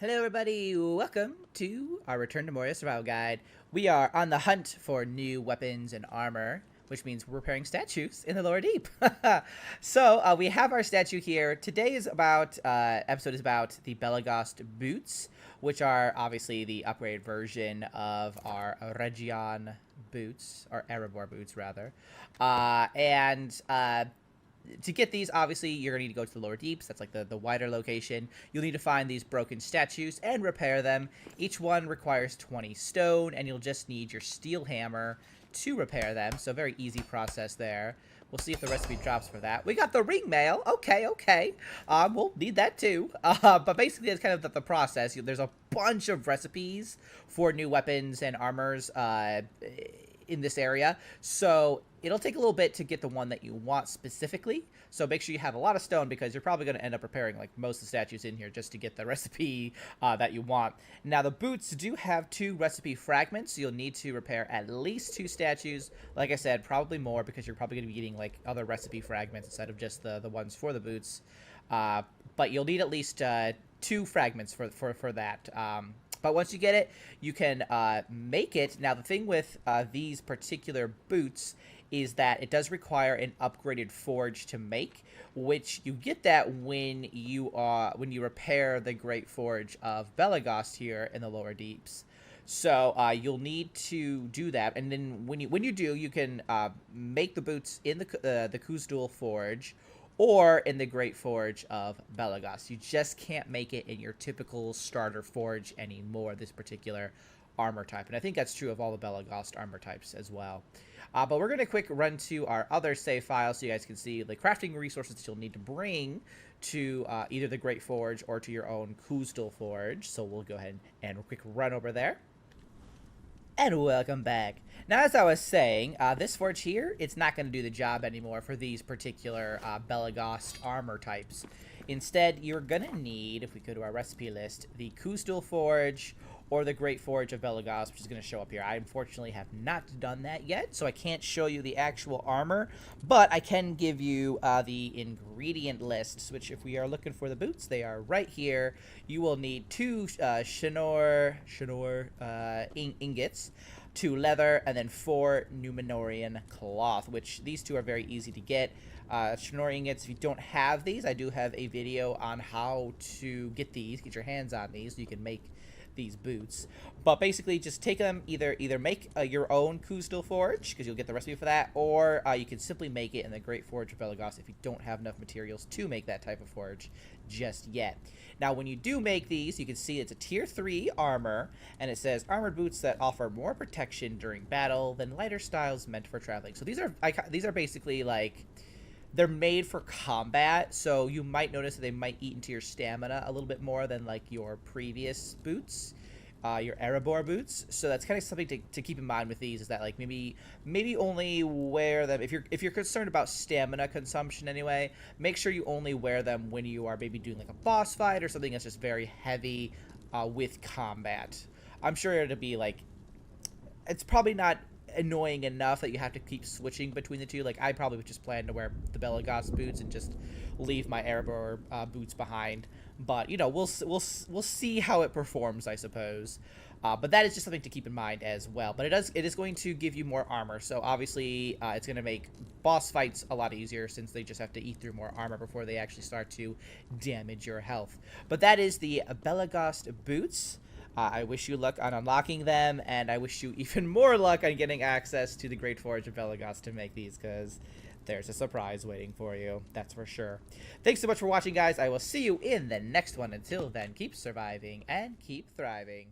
Hello everybody, welcome to our Return to Moria Survival Guide. We are on the hunt for new weapons and armor, which means we're repairing statues in the lower deep. So we have our statue here. Today's episode is about the Belegost Boots, which are obviously the upgraded version of our Region boots, or Erebor boots rather. To get these, obviously, you're going to need to go to the lower deeps. That's like the wider location. You'll need to find these broken statues and repair them. Each one requires 20 stone, and you'll just need your steel hammer to repair them. So very easy process there. We'll see if the recipe drops for that. We got the ring mail. Okay. We'll need that too. But basically, it's kind of the process. There's a bunch of recipes for new weapons and armors in this area, so it'll take a little bit to get the one that you want specifically. So make sure you have a lot of stone, because you're probably going to end up repairing like most of the statues in here just to get the recipe that you want. Now the boots do have 2 recipe fragments, so you'll need to repair at least 2 statues. Like I said, probably more, because you're probably going to be getting like other recipe fragments instead of just the ones for the boots. But you'll need at least 2 fragments for that. But once you get it, you can make it. Now, the thing with these particular boots is that it does require an upgraded forge to make, which you get that when you repair the Great Forge of Belegost here in the lower deeps. So you'll need to do that, and then when you do, you can make the boots in the Kuzdul Forge, or in the Great Forge of Belegost. You just can't make it in your typical starter forge anymore, this particular armor type. And I think that's true of all the Belegost armor types as well. But we're going to quick run to our other save file so you guys can see the crafting resources that you'll need to bring to either the Great Forge or to your own Kuzdul Forge. So we'll go ahead and quick run over there. And welcome back. Now, as I was saying, this forge here, it's not going to do the job anymore for these particular Belegost armor types. Instead, you're going to need, if we go to our recipe list, the Kuzdul Forge or the Great Forge of Belegost, which is going to show up here. I unfortunately have not done that yet, so I can't show you the actual armor, but I can give you the ingredient lists, which if we are looking for the boots, they are right here. You will need 2 Shinor ingots, 2 leather, and then 4 Numenorian cloth, which these 2 are very easy to get. Shinor ingots, if you don't have these, I do have a video on how to get your hands on these so you can make these boots. But basically, just take them, either make your own Kuzdul Forge, because you'll get the recipe for that, or you can simply make it in the Great Forge of Belegost if you don't have enough materials to make that type of forge just yet. Now, when you do make these, you can see it's a tier 3 armor, and it says armored boots that offer more protection during battle than lighter styles meant for traveling. So these are basically like, they're made for combat, so you might notice that they might eat into your stamina a little bit more than like your previous boots, your Erebor boots. So that's kind of something to keep in mind with these, is that like maybe only wear them if you're concerned about stamina consumption anyway. Make sure you only wear them when you are maybe doing like a boss fight or something that's just very heavy with combat. I'm sure it'll be like, it's probably not annoying enough that you have to keep switching between the 2. Like, I probably would just plan to wear the Belegost boots and just leave my Erebor boots behind. But, you know, we'll see how it performs, I suppose. But that is just something to keep in mind as well. But it is going to give you more armor. So obviously, it's going to make boss fights a lot easier, since they just have to eat through more armor before they actually start to damage your health. But that is the Belegost boots. I wish you luck on unlocking them, and I wish you even more luck on getting access to the Great Forge of Belegost to make these, because there's a surprise waiting for you, that's for sure. Thanks so much for watching, guys. I will see you in the next one. Until then, keep surviving and keep thriving.